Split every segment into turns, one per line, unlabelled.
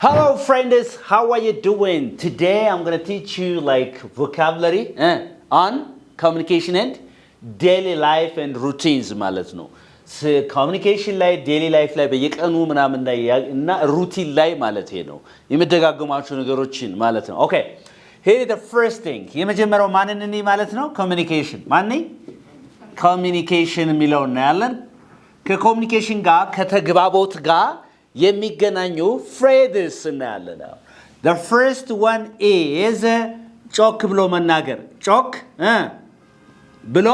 Hello friends, how are you doing? Today I'm going to teach you like vocabulary on communication and daily life and routines ማለት ነው. communication ላይ daily life ላይ በየቀኑ ምናምን ላይ እና routine ላይ ማለት ነው. የሚደጋገማቸው ነገሮችን ማለት ነው. Okay. Here is the first thing. የመጀመሪያው ማንን እንይ ማለት ነው? communication. ማን communication የሚለው እናያለን. ከኮሙኒኬሽን ጋር ከተግባቦት ጋር የሚገናኙ phrases እናያለን. The first one is ጮክ ብሎ መናገር. ጮክ ብሎ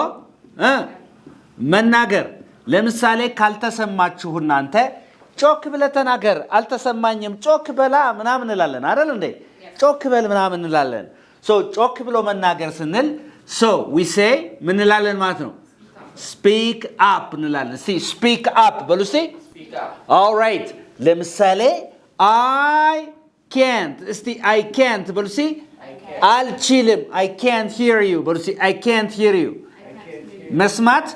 መናገር. ለምሳሌ ካልተሰማችሁ እናንተ ጮክ ብለህ ተናገር አልተሰማኝም ጮክ በላ ምናምን እንላለን አይደል እንዴ? ጮክ በል ምናምን እንላለን. So ጮክ ብሎ መናገር ስንል so we say ምን እንላለን ማለት ነው? Speak up እንላለን. See speak up በሉ እስቲ. All right. ለምሳሌ I can't እስቲ I can't በሉ እስቲ. አልችልም I can't hear you በሉ እስቲ. I can't hear you. መስማት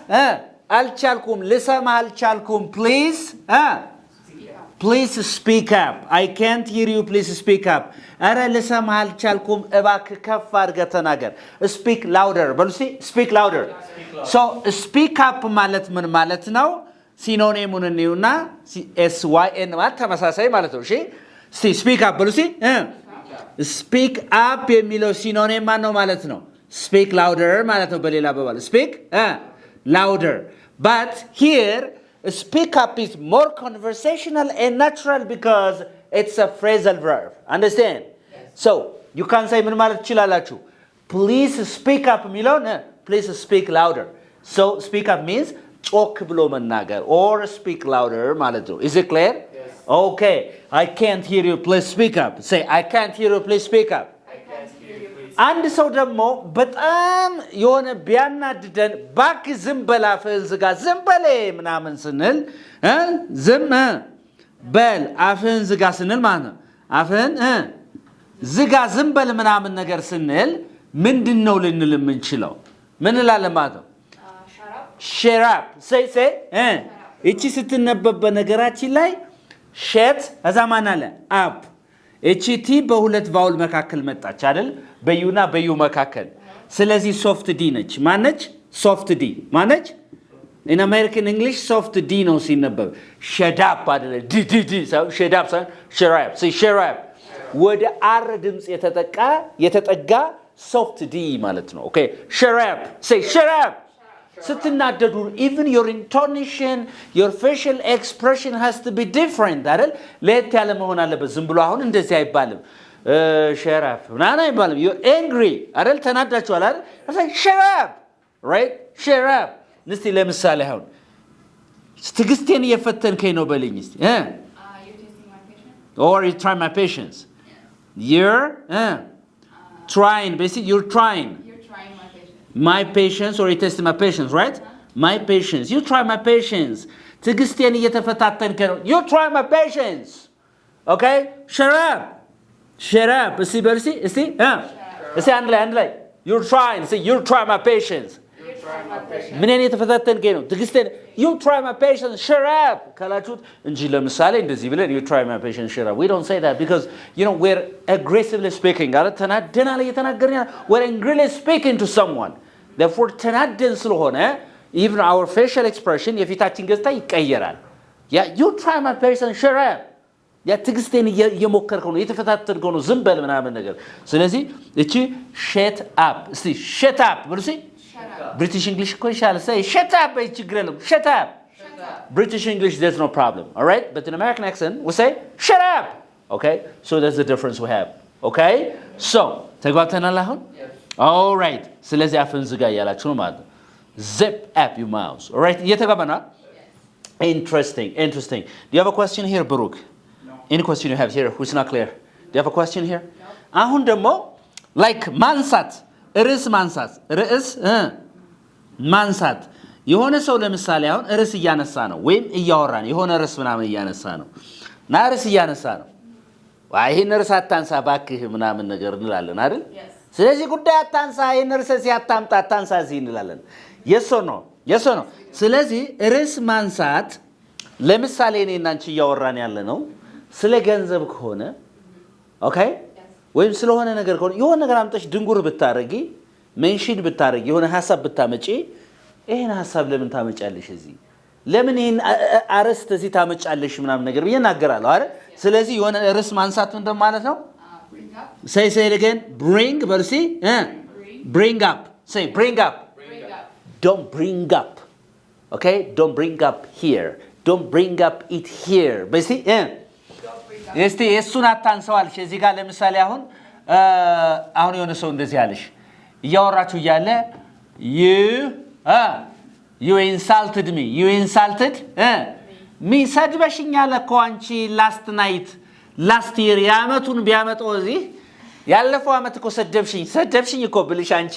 አልቻልኩም ልሰማ አልቻልኩም please please speak up. I can't hear you please speak up. አረ ልሰማ አልቻልኩም እባክህ ከፍ አድርገህ ተናገር. Speak louder በሉ እስቲ. Speak louder. So speak up ማለት ምን ማለት ነው? ሲኖኒሙን እንዩና SYN ማለት ተመሳሳይ ማለት ነው. እሺ እስቲ speak up በሉ እስቲ. speak up የሚለው ሲኖኒም ማን ነው ማለት ነው? Speak louder ማለት ነው በሌላ አባባል. Speak louder. But here speak up is more conversational and natural because it's a phrasal verb. Understand? Yes. So you can say ምን ማለት ትችላላችሁ? Please speak up የሚለውን please speak louder. So speak up means ጮክ ብሎ መናገር or speak louder ማለት ነው. Is it clear? Yes. Okay. I can't hear you please speak up. Say I can't hear you please speak up. አንድ ሰው ደግሞ በጣም የሆነ ቢያናድደን ባክ ዝም በል አፍህን ዝጋ ዝም በል ምናምን ስንል ዝም በል አፍህን ዝጋ ስንል ማለት ነው. አፍህን ዝጋ ዝም በል ምናምን ነገር ስንል ምንድነው ልንል የምንችለው? ምን እንላለን ማለት ነው? shut up. say እቺ ስትነበብ በነገራችን ላይ shut አዛማና አለ up HT በሁለት ቫውል መካከል መጣች አይደል? በዩና በዩ መካከል. ስለዚህ soft d ነች. ማነች? soft d. ማነች? in American English soft d ነው ሲነበብ. shut up አይደለ? d shut up shut up. say shut up. ወደ r ድምጽ የተጠጋ soft d ማለት ነው. okay shut up. say shut up. ስትናደዱ even your intonation your facial expression has to be different አይደል? ለየት ያለ መሆን አለበት. ዝም ብሎ አሁን እንደዚህ አይባልም. shut up ምናምን አይባልም. you're angry አይደል? ተናዳችኋል አይደል? say shut up right shut up. እስቲ ለምሳሌ አሁን ትግስቴን እየፈተንከኝ ነው በልኝ እስቲ.
you're testing my patience
or you try my patience. you're trying basically you're trying my patience or you test my patience right? my patience you try my patience ትግስቴን እየተፈታተንከ ነው. you try my patience okay shut up እስቲ በርሲ እስቲ አንድ ላይ you're trying say you try my patience ምን እየተፈታተንከ ነው? ትግስቴን you try my patience shut up ካላችሁት እንጂ ለምሳሌ እንደዚህ ብለን you try my patience shut up we don't say that because you know we're aggressively speaking አለ ተናደናል እየተናገርን we're angrily speaking to someone therefore ተናደን ስለሆነ even our facial expression የፊታችን ገጽታ ይቀየራል. yeah you try my patience shut up ያ ትግስቴን እየሞከርከው ነው እየተፈታተንከው ነው ዝም በል ምናምን ነገር. ስለዚህ እቺ shut up እስቲ shut up ብሉ እስቲ. British English እኮ ይሻላል. say shut up ችግር የለም shut up. British English there's no problem all right but in American accent we say shut up. okay so that's the difference we have. okay so ተግባብተናል አሁን? all right ስለዚህ አፍን ዝጋ ያላችሁ ነው ማለት ነው. zip up your mouth all right እየተግባባና interesting do you have a question here Baruch?
No.
any question you have here who's not clear? do you have a question here? no. አሁን ደግሞ like ማንሳት ርዕስ ማንሳት የሆነ ሰው ለምሳሌ አሁን ርዕስ እያነሳ ነው ወይም እያወራን የሆነ ርዕስ ምናምን እያነሳ ነው እና ርዕስ እያነሳ ነው ይሄን ርዕስ አታንሳ ባክህ ምናምን ነገር እንላለን አይደል? ስለዚህ ጉዳይ አታንሳ ይሄን ርዕስ ሲያታምጣ አታንሳ እንላለን. yes or no ስለዚህ ርዕስ ማንሳት ለምሳሌ እኔና አንቺ እያወራን ያለ ነው ስለ ገንዘብ ከሆነ ኦኬ ወይም ስለሆነ ነገር ከሆነ የሆነ ነገር አምጥተሽ ድንጉር ብታረጊ ሜንሽን ብታረጊ የሆነ ሐሳብ ብታመጪ ይሄን ሐሳብ ለምን ታመጫለሽ እዚህ ለምን ይሄን አርስት እዚህ ታመጫለሽ ምናምን ነገር ብዬናገራለሁ አይደል ስለዚህ የሆነ ርዕስ ማንሳት ምን ማለት ነው say it again bring versi bring up say bring up don't bring up okay don't bring up here don't bring up it here በሲ እስቲ እሱን አታንሰዋልሽ እዚህ ጋር ለምሳሌ አሁን የሆነ ሰው እንደዚህ ያለሽ እያወራችሁ እያለ you insulted me me ሰድበሽኛል እኮ አንቺ last year ያመቱን ቢያመጣው እዚህ ያለፈው አመት እኮ ሰደብሽኝ እኮ ብልሽ አንቺ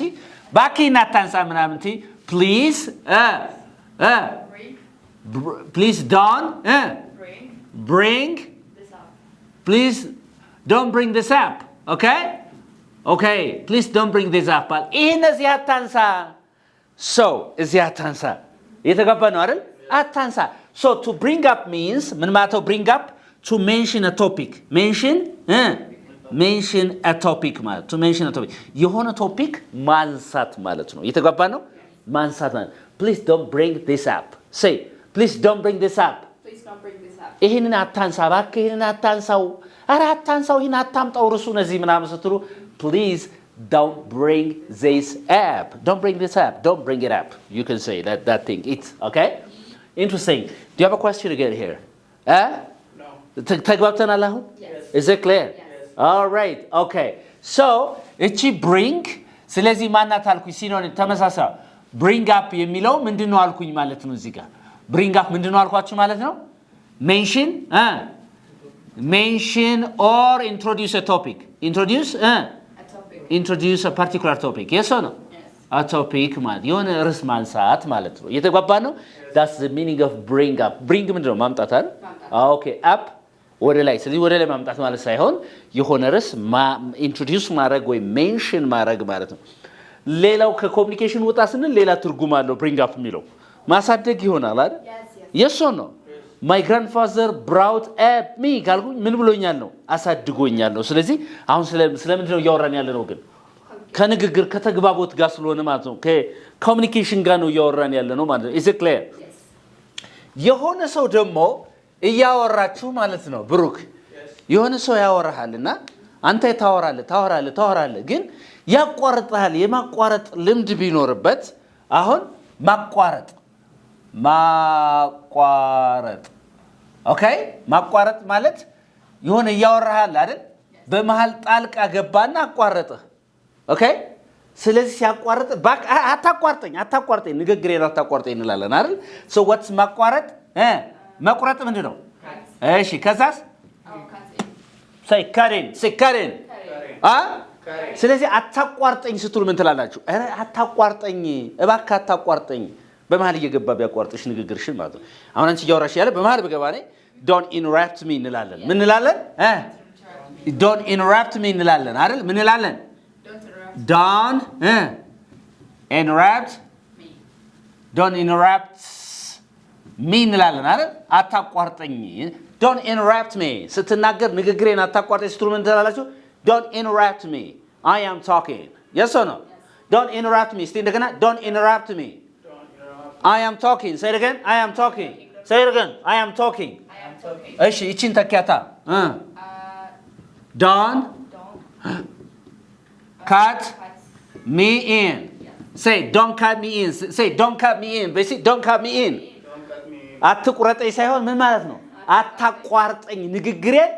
ባኪና ታንሳ ምናምንቲ please don't bring please don't bring this up okay please don't bring this up in እዚህ አታንሳ so እዚህ አታንሳ የተገባ ነው አይደል አታንሳ so to bring up means ምን ማለት ነው bring up to mention a topic mention a topic ማለት to mention a topic የሆነ ቶፒክ ማንሳት ማለት ነው የተገባ ነው ማንሳት ማለት please don't bring this up say please don't bring this up ይሄንን አታንሳ ባክ ይሄንን አታንሳው አራ አታንሳው ይሄን አታምጣው ርሱ ነዚህ ምናምን ስትሉ please don't bring this up don't bring this up don't bring it up you can say that thing it's okay interesting do you have a question again here
no
ተግባብተናል አሁን
yes
is it clear
yes
all right okay so እቺ bring ስለዚህ ማናት አልኩኝ ሲኖኒም ተመሳሳይ bring up የሚለው ምንድነው አልኩኝ ማለት ነው እዚህ ጋር bring up ምንድነው አልኳችሁ ማለት ነው mention or introduce a topic introduce a particular topic yes or no
yes
a topic ማለት የሆነ ርዕስ ማንሳት ማለት ነው የተግባባ ነው that's the meaning of bring up bring ምንድነው ማምጣት አይደል okay up ወደ ላይ ስለዚህ ወደ ላይ ማምጣት ማለት ሳይሆን የሆነ ርዕስ introduce ማድረግ ወይ mention ማድረግ ማለት ነው ሌላው ከኮሙኒኬሽን ወጣ ስንል ሌላ ትርጉም አለው bring up የሚለው ማሳደግ ይሆናል አይደል yes or no my grandfather brought up me ካልኩኝ ምን ብሎኛል ነው አሳድጎኛል ነው ስለዚህ አሁን ስለምንድነው ያወራን ያለ ነው ግን ከንግግር ከተግባቦት ጋር ስለሆነ ማለት ነው ከኮሙኒኬሽን ጋር ነው ያወራን ያለ ነው ማለት ነው is it clear
yes
የሆነ ሰው ደግሞ እያወራችሁ ማለት ነው ብሩክ የሆነ ሰው ያወራሃልና አንተ ታወራለህ ግን ያቋርጣል የማቋረጥ ልምድ ቢኖርበት አሁን ማቋረጥ ኦኬ ማቋረጥ ማለት የሆነ ያወራሃል አይደል በመሃል ጣልቃ ገባና አቋረጠ ኦኬ ስለዚህ ሲያቋርጥ ባክ አታቋርጠኝ ንግግሬን አታቋርጠኝ እንላለን አይደል so what's ማቋረጥ መቁረጥ ምንድነው እሺ ከዛስ say cutting ስለዚህ አታቋርጠኝ ስትሉ ምን ትላላችሁ አረ አታቋርጠኝ እባክህ አታቋርጠኝ በመሃል እየገባ ቢያቋርጥሽ ንግግርሽን ማለት ነው አሁን አንቺ ያወራሽ ያለ በመሃል በገባ ላይ don't interrupt me እንላለን ምን እንላለን don't interrupt me እንላለን አይደል ምን እንላለን don't interrupt me እንላለን አይደል አታቋርጠኝ don't interrupt me ስትናገር ንግግሬን አታቋርጠኝ ስትሉ ምን ትላላችሁ don't interrupt me I am talking yes or no don't interrupt me እስቲ እንደገና don't interrupt me I am talking say it again I am talking say it again I am talking እሺ እቺን ተከታ don't cut me in say don't cut me in say don't cut me in basically don't cut me in አትቁረጠኝ ሳይሆን ምን ማለት ነው አታቋርጠኝ ንግግሬን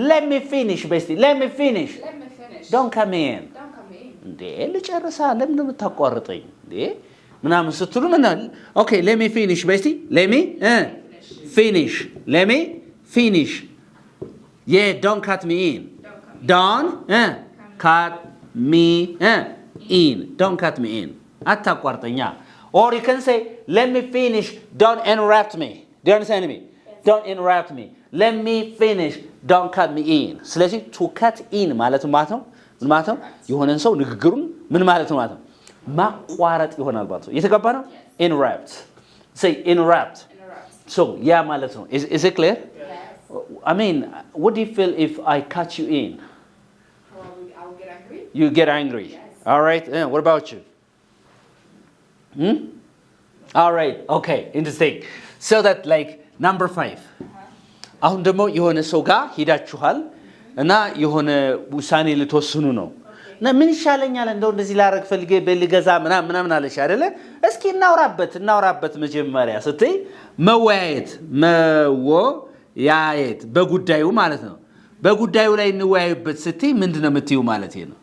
let me finish basically let me finish don't cut me in እንዴ ልጨርሳ ለምን የምታቋርጠኝ እንዴ ምናምን ስትሉ ምን okay let me finish basically let me finish yeah don't cut me in don't cut me in don't cut me in አታቋርጠኛ or you can say let me finish don't interrupt me do you understand me don't interrupt me let me finish don't cut me in ስለዚህ to cut in ማለት ነው ምን ማለት ነው የሆነን ሰው ንግግሩን ምን ማለት ነው ማለት ነው ማቋረጥ ይሆናል ማለት ነው የተገባ ነው interrupt say interrupt so ያ ማለት ነው is it clear I mean, what do you feel if I cut you in?
Probably I will get angry.
You get angry.
Yes.
All right. What about you? All right. Okay. Interesting. So that like number 5. አሁን ደግሞ የሆነ ሰው ጋር ሄዳችኋል እና የሆነ ውሳኔ ልትወስኑ ነው እና ምን ይሻለኛል እንደው እንደዚህ ላረግ ፈልጌ በልገዛ ምናምን አለሽ አይደለ እስኪ እናውራበት መጀመሪያ ስትይ መወያየት በጉዳዩ ማለት ነው በጉዳዩ ላይ እንወያይበት ስትይ ምንድነው የምትዩ ማለት ነው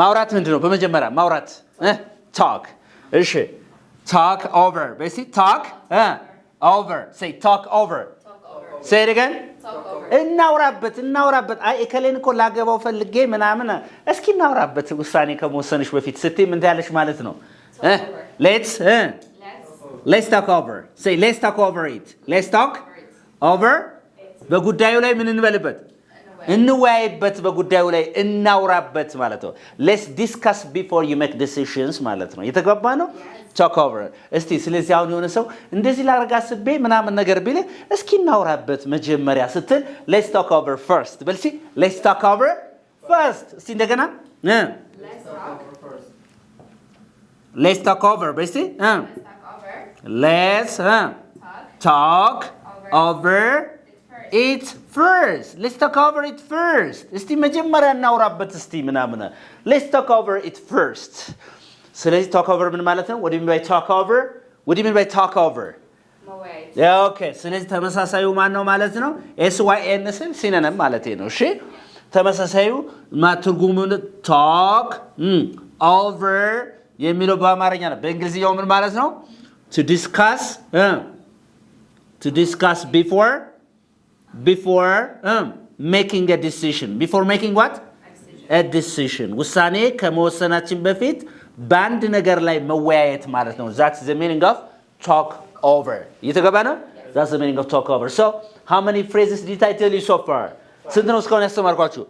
ማውራት ምንድነው በመጀመሪያ ማውራት talk እሺ talk over basically talk over say talk over say it again እናውራበት አይ እከሌን እኮ ላገባው ፈልጌ ምናምን እስኪ እናውራበት ውሳኔ ከመወሰንሽ በፊት ስትይ ምን ታያለሽ ማለት ነው let's talk over say let's talk over it let's talk over በጉዳዩ ላይ ምን እንበልበት እንወያይበት በጉዳዩ ላይ እናውራበት ማለት ነው let's discuss before you make decisions ማለት ነው የተገባ ነው talk over እስቲ ስለዚህ አሁን የሆነ ሰው እንደዚህ ላርጋ አስቤ ምናምን ነገር ቢል እስኪ እናውራበት መጀመሪያ ስትል let's talk over first በልሲ let's talk over first እስቲ እንደገና let's talk over በልሲ let's talk over it first let's talk over it first እስቲ መጀመሪያ እናውራበት እስቲ ምናምን let's talk over it first ስለዚህ talk over ምን ማለት ነው what do you mean by talk over what do you mean by talk over okay ስለዚህ ተመሳሳዩ ማን ነው ማለት ነው syn ሲነንም ማለት ነው እሺ ተመሳሳዩ ማትርጉሙ talk over የሚለው በአማርኛ ነው በእንግሊዝኛው ምን ማለት ነው to discuss before making a decision before making what a decision ውሳኔ ከመወሰናችን በፊት ባንድ ነገር ላይ መወያየት ማለት ነው that's the meaning of talk over የተገባ ነው that's the meaning of talk over so how many phrases did I tell you so far ስንት ነው እስካሁን ያስተማርኳችሁ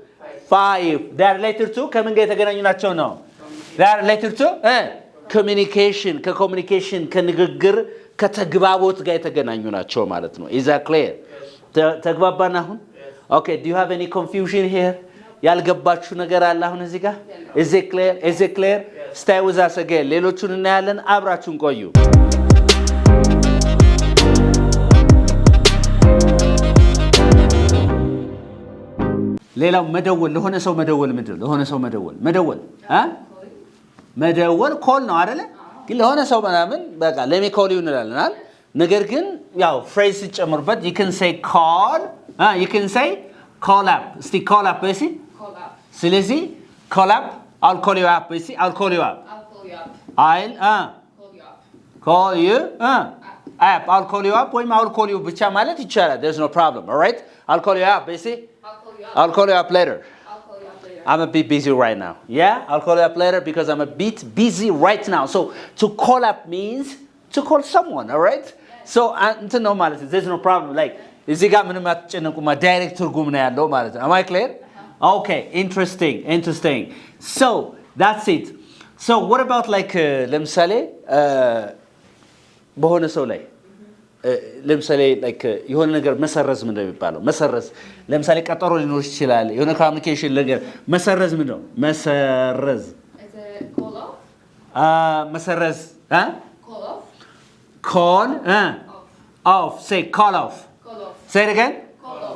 5 they are related to ከምን ጋር የተገናኙ ናቸው ነው they are related to communication ከcommunication ከንግግር ከተግባቦት ጋር የተገናኙ ናቸው ማለት ነው is that clear ተግባባና አሁን okay do you have any confusion here ያልገባችሁ ነገር አለ አሁን እዚህ ጋር is it clear stay with us again ሌሎቹን እናያለን አብራችሁን ቆዩ ሌላው መደወል ለሆነ ሰው መደወል ምንድነው ለሆነ ሰው መደወል መደወል ኮል ነው አይደለ ግን ለሆነ ሰው ምናምን በቃ let me call you እንላለን ነገር ግን ያው ፍሬዝ ሲጨምርበት you can say call you can say call up እስቲ call up እሺ ስለዚህ call up I'll call you up እሺ I'll call you up I'll call you up I'll call you up ወይም I'll call you ብቻ ማለት ይቻላል there's no problem all right I'll call you up እሺ I'll call you up later I'm a bit busy right now yeah I'll call you up later because I'm a bit busy right now so to call up means to call someone all right so እንትን ነው ማለት there's no problem like እዚህ ጋር ምንም አትጨነቁማ ዳይሬክት ትርጉም ነው ያለው ማለት ነው am I clear okay interesting so that's it so what about like ለምሳሌ በሆነ ሰው ላይ ለምሳሌ like የሆነ ነገር መሰረዝ ምን እንደሚባለው መሰረዝ ለምሳሌ ቀጠሮ ሊኖር ይችላል የሆነ ኮሙኒኬሽን ነገር መሰረዝ ምን ነው መሰረዝ መሰረዝ call off say call off say it again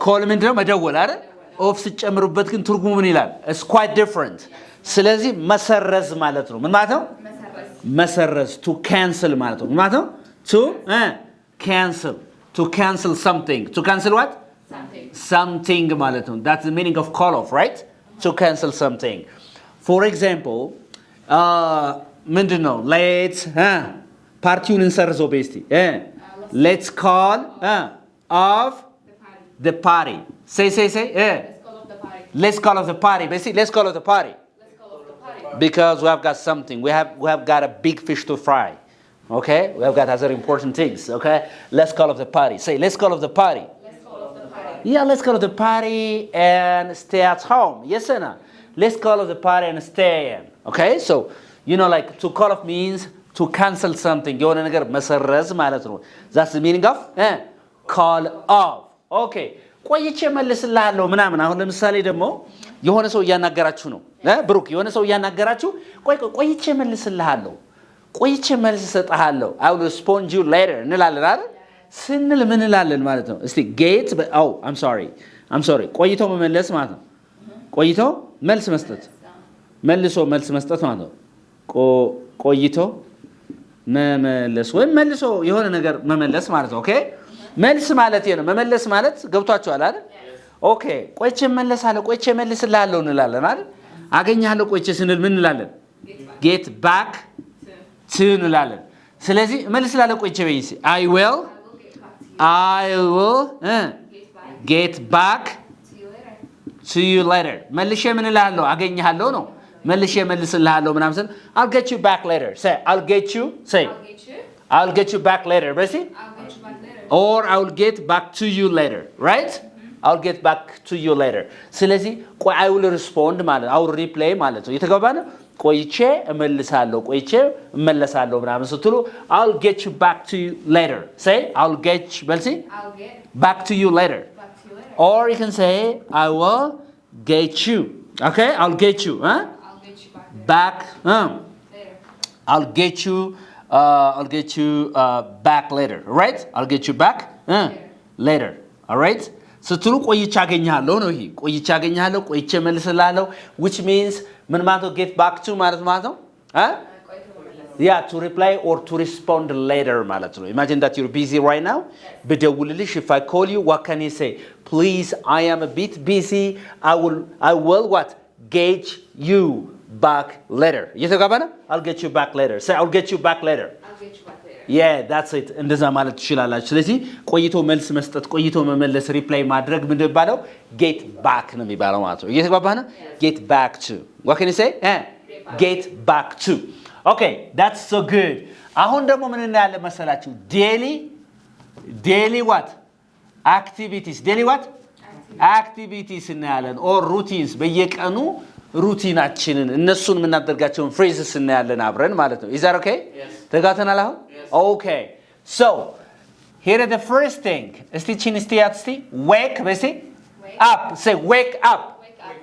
call ምንድነው መደወል አይደል off ሲጨምሩበት ግን ትርጉሙ ምን ይላል it's quite different ስለዚህ መሰረዝ ማለት ነው ምን ማለት ነው መሰረዝ to cancel ማለት ነው ምን ማለት ነው to cancel something to cancel what something ማለት ነው that's the meaning of call off right to cancel something for example ምንድነው let's partyውን እንሰርዘው በስቲ let's call off the party say let's call off the party basically let's call off the party because we have got something we have got a big fish to fry okay we have got other important things okay let's call off the party say let's call off the party yeah let's call off the party and stay at home yes or no let's call off the party and stay in okay so you know like to call off means to cancel something የሆነ ነገር መሰረዝ ማለት ነው that's the meaning of call off ኦኬ ቆይቼ መልስልሃለሁ ምናምን። አሁን ለምሳሌ ደግሞ የሆነ ሰው እያናገራችሁ ነው ብሩክ የሆነ ሰው እያናገራችሁ ቆይቼ መልስልሃለሁ ቆይቼ መልስ እሰጥሃለሁ I will respond you later እንላለን አይደል ስንል ምን እንላለን ማለት ነው እስቲ get I'm sorry ቆይቶ መመለስ ማለት ነው ቆይቶ መልስ መስጠት መልሶ መልስ መስጠት ማለት ነው ቆይቶ መመለስ ወይ መልሶ የሆነ ነገር መመለስ ማለት ነው ኦኬ መልስ ማለት ነው መመለስ ማለት ገብቷችኋል አይደል ኦኬ ቆይቼ መለሳለሁ ቆይቼ መልስልሃለሁ እንላለን አይደል አገኛለሁ ቆይቼ ስንል ምን እንላለን get back to እንላለን ስለዚህ መልስልሃለሁ ቆይቼ በይሲ I will get back to you later መልሼ ምን እልሃለሁ አገኛለሁ ነው መልሼ መልስልሃለሁ ምናምን ስል I'll get you back later say I'll get you back later በሲ or I will get back to you later right I'll get back to you later ስለዚህ I will respond ማለት I will reply ማለት ነው የተገባነ ቆይቼ እመልሳለሁ ቆይቼ እመለሳለሁ ምናምን ስትሉ I'll get you back to you later say I'll get back to you later or you can say I will get you okay I'll get you back I'll get you back later right I'll get you back later all right ስትሉ ቆይቼ አገኛለሁ ነው ይሄ ቆይቼ አገኛለሁ ቆይቼ መልስልሃለሁ which means ምን ማለት ነው get back to ማለት ነው yeah to reply or to respond later ማለት ነው imagine that you're busy right now በደውልልሽ if I call you what can you say please I am a bit busy I will what get you back later የተጋባና I'll get you back later say I'll get you back later yeah that's it እንደዛ ማለት ትችላላችሁ ስለዚህ ቆይቶ መልስ መስጠት ቆይቶ መመለስ ሪፕላይ ማድረግ ምን ይባላል get back ነው የሚባለው ማለት ነው እየተግባባና get back to what can you say get back to okay that's so good አሁን ደግሞ ምን እናያለን መሰላችሁ daily what activities እናያለን or routines በየቀኑ ሩቲናችንን እነሱን የምናደርጋቸውን phrases እናያለን አብረን ማለት ነው is that okay yes ተጋተናል አሁን okay so here is the first thing እስቲ wake በሲ up say wake up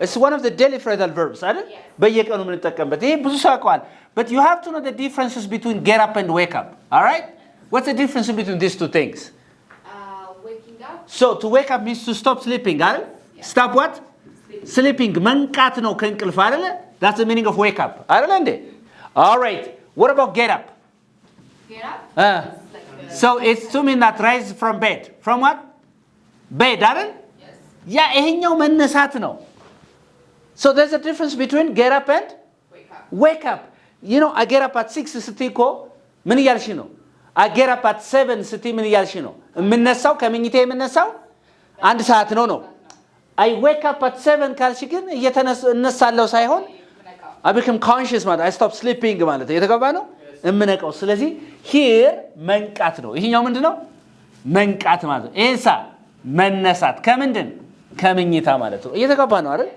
it's one of the daily phrasal verbs አይደል በየቀኑ የምንጠቀምበት ይሄ ብዙ ሰው ያውቃል but you have to know the differences between get up and wake up all right what's the difference between these two things
waking up
so to wake up means to stop sleeping አይደል stop what sleeping መንቃት ነው ከእንቅልፍ አይደል that's the meaning of wake up አይደል እንዴ all right what about get up so it's to mean that rise from bed from what bed አይደል yes ያ ይሄኛው መነሳት ነው so there's a difference between get up and wake up you know I get up at 6 ስትይኮ ምን እያልሽ ነው I get up at 7 ስትይ ምን እያልሽ ነው የምነሳው ከመኝታ የምነሳው አንድ ሰዓት ነው I wake up at 7 ካልሽ ግን እነሳለሁ ሳይሆን I become conscious ማለት I stop sleeping ማለት የተገባ ነው እምነቀው ስለዚህ here መንቃት ነው ይሄኛው ምንድነው መንቃት ማለት ነው ኢንሳ መነሳት ከምንድን ከመኝታ ማለት ነው የተገባ ነው አይደል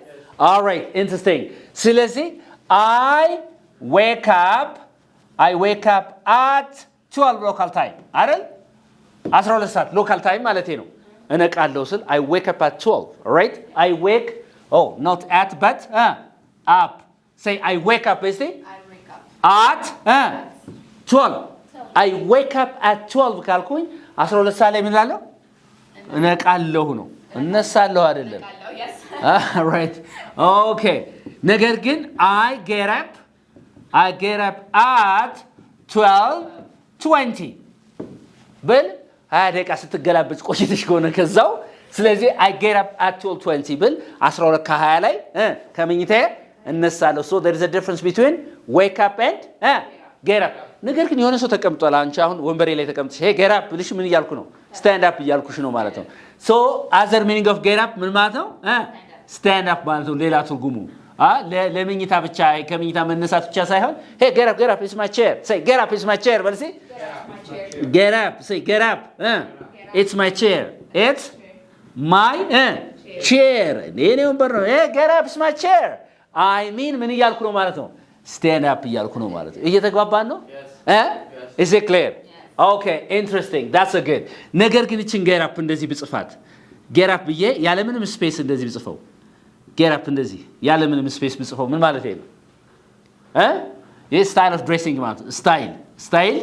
all right interesting ስለዚህ I wake up at 12 local time አይደል 12 ሰዓት local time ማለት ነው እነቃለሁ ስል I wake up at 12 all right I wake not at but up say I wake up is it
I wake up
at 12 I wake up at 12 ካልኩኝ 12 ሰዓት ላይ ምን እላለሁ እነቃለሁ ነው እነሳለሁ አይደለም
yes
all right okay ነገር ግን I get up at 12:20 ብል 20 ደቂቃ ስትገላበጭ ቆይተሽ ከሆነ ከዛው ስለዚህ I get up at 12:20 ብል 12 ከ20 ላይ ከመኝታዬ እነሳለሁ so there is a difference between wake up and get up ነገር ግን የሆነ ሰው ተቀምጧል አንቺ አሁን ወንበሬ ላይ ተቀምጥሽ hey get up ብልሽ ምን እያልኩ ነው stand up እያልኩሽ ነው ማለት ነው so other meaning of get up ምን ማለት ነው stand up ማለት ነው ሌላ ትርጉሙ ለመኝታ ብቻ ከመኝታ መነሳት ብቻ ሳይሆን hey get up it's my chair say get up it's my chair በልሲ get up say get up it's my chair it's my chair እኔ ወንበር ነው hey get up it's my chair I mean ምን እያልኩ ነው ማለት ነው stand up እያልኩ ነው ማለት ነው እየተግባባን ነው is it clear okay interesting that's a good ነገር ግን እቺን get up እንደዚህ ብጽፋት get up ብዬ ያለምንም ስፔስ እንደዚህ ብጽፈው get up እንደዚህ ያለምንም ስፔስ ብጽፈው ምን ማለት ነው? ይህ ስታይል ኦፍ ድሬሲንግ ማለት ነው። ስታይል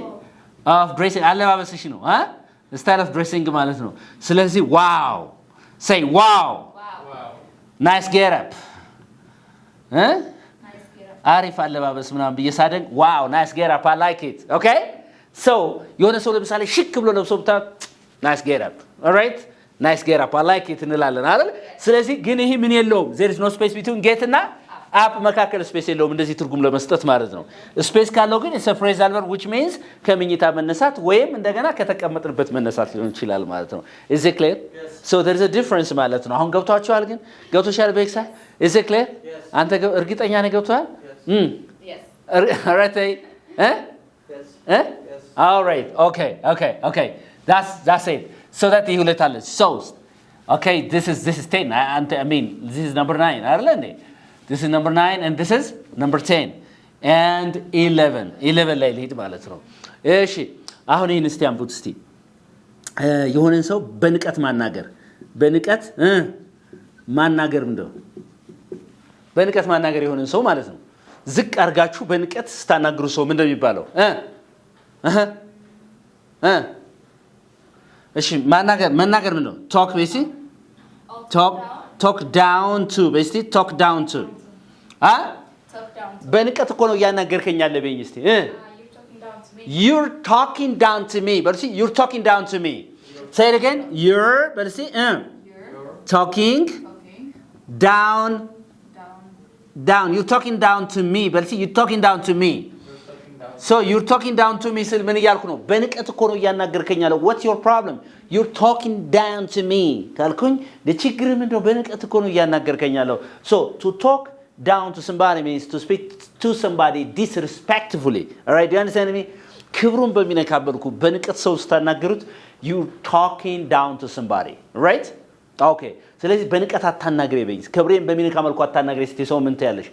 ኦፍ ድሬሲንግ አለባበስሽ ነው። ስታይል ኦፍ ድሬሲንግ ማለት ነው። ስለዚህ ዋው say wow nice get up አሪፍ አለባበስ ምናምን ብዬ ሳደንቅ ዋው nice get up I like it okay so የሆነ ሰው ለምሳሌ ሽክ ብሎ ለብሶ ብታ nice get up all right nice get up I like it እንላለን አይደል? ስለዚህ ግን ይሄ ምን የለውም there is no space between get እና up መካከል ስፔስ የለውም እንደዚህ ትርጉም ለመስጠት ማለት ነው። ስፔስ ካለው ግን it's a phrasal verb which means ከመኝታ መነሳት ወይም እንደገና ከተቀመጥንበት መነሳት ሊሆን ይችላል ማለት ነው። is it clear? Yes. so there is a difference ማለት ነው። አሁን ገብቷችኋል? ግን ገብቶሻል በኤክሳ? is it clear? Yes. አንተ እርግጠኛ ነህ ገብቷል?
Yes.
right yes. Yes. all right okay that's it so that ይሁለት አለ so okay this is 10 I mean this is number 9 አይደል እንዴ? This is number 9 and this is number 10 and 11 ላይ ልሂድ ማለት ነው። እሺ አሁን ይሄን እስቲ አምጡት እስቲ የሆነን ሰው በንቀት ማናገር ምንድነው? በንቀት ማናገር የሆነን ሰው ማለት ነው። ዝቅ አርጋችሁ በንቀት ስታናግሩ ሰው ምንድነው የሚባለው? እሺ መናገር ምንድነው? talk basically talk down to basically talk down to በንቀት እኮ ነው ያናገርከኝ ያለ በእኝ እስቲ you're talking down to me but see you're talking down to me say it again you're but see talking down you're talking down to me but see you're talking down to me so you're talking down to me ስል ምን እያልኩ ነው? በንቀት እኮ ነው ያናገርከኝ ያለው what's your problem you're talking down to me ካልኩኝ ለችግር ምንድነው? በንቀት እኮ ነው ያናገርከኝ ያለው so to talk down to somebody means to speak to somebody disrespectfully all right do you understand me? ክብሩን በሚነካበልኩ በንቀት ሰው ስታናገሩት you're talking down to somebody right okay ስለዚህ በንቀት አታናግሬ በይኝ ክብሬን በሚነካ መልኩ አታናግሬ እስቲ ሰው ምን ትያለሽ?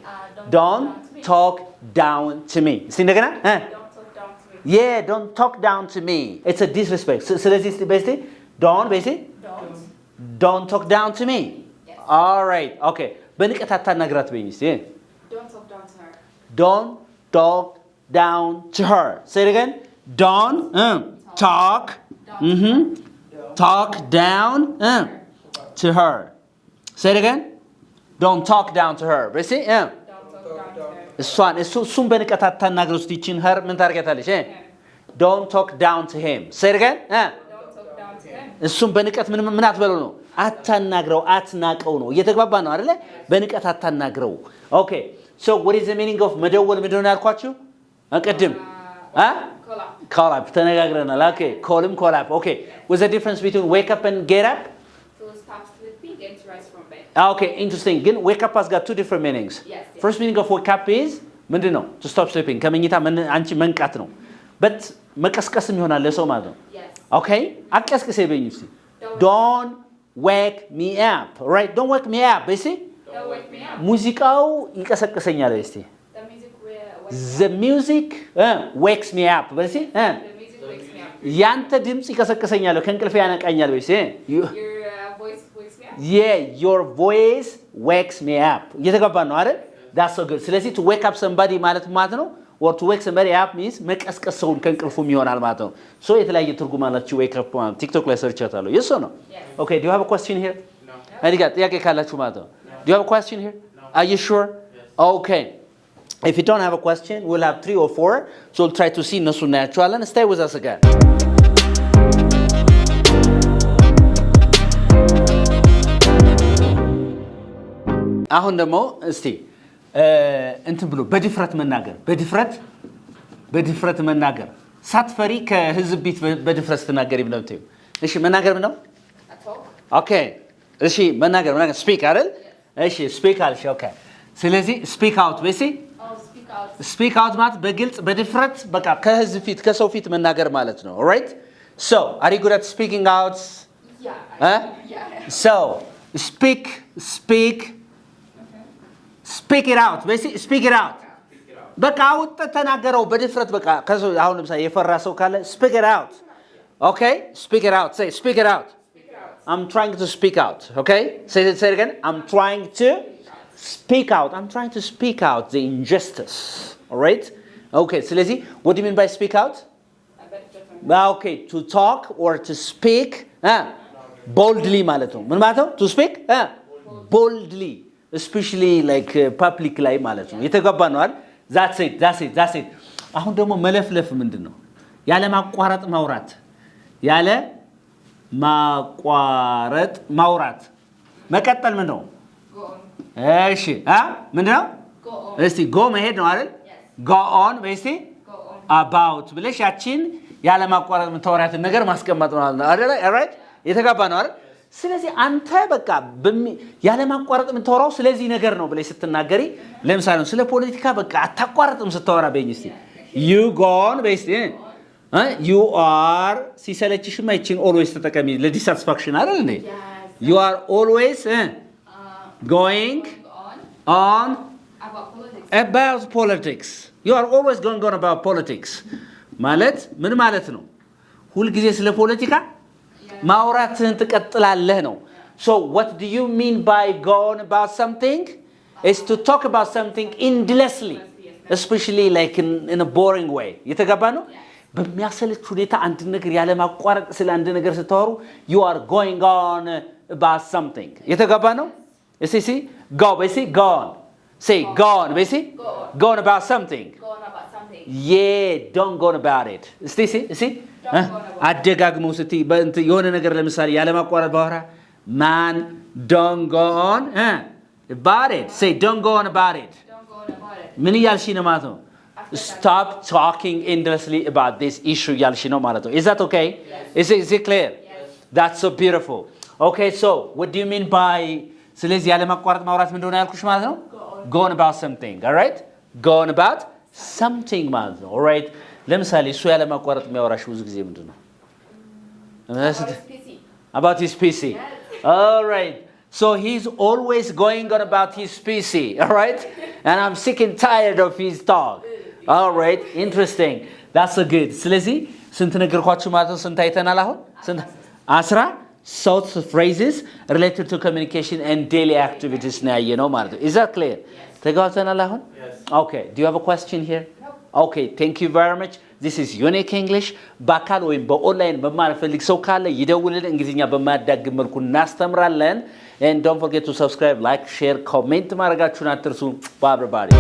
don't talk down to me እስቲ እንደገና yeah don't talk down to me it's a disrespect ስለዚህ basically don't talk down to me yes. all right okay በንቀት አታናግራት በይኝ እስቲ
don't talk down to her
don't talk down to her say it again don't talk talk down to her say it again don't talk down to her basically እሱን በንቀት አታናግረው እስቲ ይችን her ምን ታርጋታለሽ? don't talk down to him say it again
don't talk down to him
እሱን በንቀት ምን አትበለው ነው? አታናግረው አትናቀው ነው። እየተግባባ ነው አይደለ? በንቀት አታናግረው okay so what is the meaning of መደወል ምንድን ነው ያልኳችሁ? ቅድም call up ተነጋግረናል okay call up okay what's the difference between wake up and get up?
to stop sleeping and to rise from bed
okay interesting ግን wake up has got two different meanings
yes.
first meaning of wake up is ምንድን ነው? to stop sleeping ከመኝታ አንቺ መንቃት ነው but መቀስቀስም ይሆናል ለሰው ማለት ነው
yes
okay አቀስቅሴ በይኝ እስቲ don't wake me up right don't wake me up basically
don't wake me up
ሙዚቃው ይቀሰቅሰኛል እስቲ the music wakes me up basically
the music wakes me up
ያንተ ድምጽ ይቀሰቅሰኛል ከእንቅልፌ ያነቃኛል basically
your voice wakes me up
yeah your voice wakes me up እየተገባ ነው አይደል? that's so good ስለዚህ to wake up somebody ማለት ነው or to wake somebody up means መቀስቀስ ሰውን ከእንቅልፉም ይሆናል ማለት ነው so የተለያየ ትርጉም አላችሁ wake up ማለት ቲክቶክ ላይ ሰርች አታለው yes or no
yes.
okay do you have a question here no እዚህ ጋር ጥያቄ ካላችሁ ማለት ነው do you have a question here no. are you sure yes. okay if you don't have a question we'll have 3 or 4 so we'll try to see እነሱ እናያቸዋለን stay with us again አሁን ደግሞ እስቲ እንትን ብሎ በድፍረት መናገር ሳትፈሪ ከህዝብ ቤት በድፍረት ስትናገሪ ምን ነው? እሺ መናገር ምን ነው? ኦኬ እሺ መናገር ስፒክ አይደል? እሺ ስፒክ አልሽ ኦኬ ስለዚህ ስፒክ አውት ስፒክ አውት ማለት በግልጽ በድፍረት በቃ ከህዝብ ፊት ከሰው ፊት መናገር ማለት ነው ኦልራይት so are you good at speaking out
yeah
so speak it out basically speak it out በቃ አውጥ ተናገረው በድፍረት በቃ ከሰው አሁን ለምሳሌ የፈራ ሰው ካለ speak it out okay speak it out say speak it out I'm trying to speak out. Okay? Say it again. I'm trying to speak out. I'm trying to speak out the injustice. All right? Okay. ስለዚህ what do you mean by speak out? Okay. To talk or to speak boldly ማለት ነው። ምን ማለት ነው? To speak boldly. Especially like public ላይ ማለት ነው። የተገባ ነው አይደል? That's it. አሁን ደግሞ መለፍለፍ ምንድነው? ያለ ማቋረጥ ማውራት ያለ ማቋረጥ ማውራት መቀጠል ምን ነው? እሺ ምንድነው? እስቲ go መሄድ ነው አይደል? go on በስቲ about ብለሽ ያቺን ያለ ማቋረጥ የምታወራትን ነገር ማስቀመጥ ነው አይደል? alright የተጋባ ነው አይደል? ስለዚህ አንተ በቃ ያለ ማቋረጥ የምታወራው ስለዚህ ነገር ነው ብለሽ ስትናገሪ ለምሳሌ ስለ ፖለቲካ በቃ አታቋርጥም ስታወራ በእኝ እስቲ you go on በስቲ you are ሲሰለችሽማ ይቺን always ተጠቀሚ ለዲሳቲስፋክሽን አይደል እንዴ? you are always going on about politics. You are always going on about politics. ማለት ምን ማለት ነው? ሁሉ ጊዜ ስለ ፖለቲካ ማውራትን ትቀጥላለህ ነው. So what do you mean by going about something? Is to talk about something endlessly, especially like in a boring way. የተገባ ነው? በሚያሰለች ሁኔታ አንድ ነገር ያለ ማቋረጥ ስለ አንድ ነገር ስታወሩ you are going on about something. የተገባ ነው? See go basically go on. Say go on basically go on about something. Yeah, don't go on about it. See አደጋግመው ስቲ የሆነ ነገር ለምሳሌ ያለ ማቋረጥ ባወራ man don't go on about it. Say don't go on about it. ምን ያልሽ ነው ማለት ነው? Stop talking endlessly about this issue ያልሽ ነው ማለት ነው. Is that okay? Yes. Is it clear? Yes. That's so beautiful. Okay, so what do you mean by ስለዚህ ያለ ማቋረጥ ማውራት ምን እንደሆነ ያልኩሽ ማለት ነው? Go on about something. All right? Go on about something ማለት ነው. All right? ለምሳሌ እሱ ያለ ማቋረጥ የሚያወራሽ ብዙ ጊዜ ምንድነው? About his PC. Yes. All right. So he's always going on about his PC. All right? And I'm sick and tired of his talk. All right. Interesting. That's a good. ስለዚህ ስንት ነገርኳችሁ ማለት ነው? ስንት አይተናል አሁን? ስንት 10 short phrases related to communication and daily activities ነው ያየነው ማለት ነው. Is that clear? ተጋብተናል አሁን? Yes. Okay. Do you have a question here? No. Okay. Thank you very much. This is Unique English. በአካል ወይም በኦንላይን መማር ፈልግ ሰው ካለ ይደውልልን። እንግሊዝኛ በማያዳግም መልኩ እናስተምራለን. And don't forget to subscribe, like, share, comment ማድረጋችሁን አትርሱ. Bye everybody.